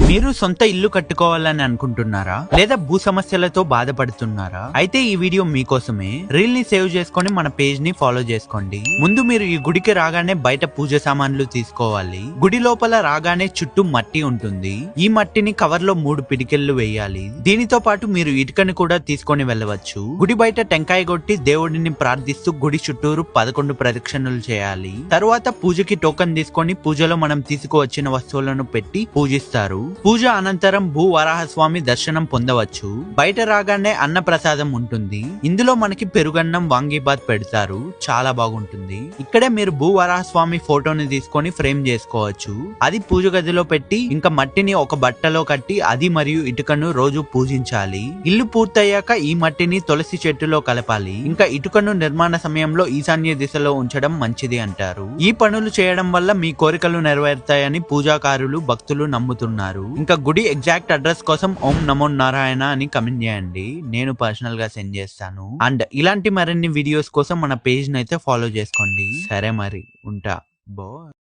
మీరు సొంత ఇల్లు కట్టుకోవాలని అనుకుంటున్నారా లేదా భూ సమస్యలతో బాధపడుతున్నారా? అయితే ఈ వీడియో మీకోసమే. రీల్ ని సేవ్ చేసుకొని మన పేజ్ ని ఫాలో చేసుకోండి. ముందు మీరు ఈ గుడికి రాగానే బయట పూజ సామాన్లు తీసుకోవాలి. గుడి లోపల రాగానే చుట్టూ మట్టి ఉంటుంది. ఈ మట్టిని కవర్ లో 3 పిడికెళ్లు వేయాలి. దీనితో పాటు మీరు ఇటుకని కూడా తీసుకొని వెళ్ళవచ్చు. గుడి బయట టెంకాయ కొట్టి దేవుడిని ప్రార్థిస్తూ గుడి చుట్టూరు 11 ప్రదక్షిణలు చేయాలి. తరువాత పూజకి టోకన్ తీసుకొని పూజలో మనం తీసుకువచ్చిన వస్తువులను పెట్టి పూజిస్తారు. పూజ అనంతరం భూ వరాహస్వామి దర్శనం పొందవచ్చు. బయట రాగానే అన్న ప్రసాదం ఉంటుంది. ఇందులో మనకి పెరుగన్నం వాంగీబాత్ పెడతారు. చాలా బాగుంటుంది. ఇక్కడే మీరు భూ వరాహస్వామి ఫోటోని తీసుకొని ఫ్రేమ్ చేసుకోవచ్చు. అది పూజ గదిలో పెట్టి ఇంకా మట్టిని ఒక బట్టలో కట్టి అది మరియు ఇటుకను రోజు పూజించాలి. ఇల్లు పూర్తయ్యాక ఈ మట్టిని తులసి చెట్టులో కలపాలి. ఇంకా ఇటుకను నిర్మాణ సమయంలో ఈశాన్య దిశలో ఉంచడం మంచిది అంటారు. ఈ పనులు చేయడం వల్ల మీ కోరికలు నెరవేరుతాయని పూజాకారులు భక్తులు నమ్ముతున్నారు. ఇంకా గుడి ఎగ్జాక్ట్ అడ్రస్ కోసం ఓం నమో నారాయణ అని కమెంట్ చేయండి. నేను పర్సనల్ గా సెండ్ చేస్తాను. అండ్ ఇలాంటి మరిన్ని వీడియోస్ కోసం మన పేజ్ నైతే ఫాలో చేసుకోండి. సరే మరి ఉంటా. బో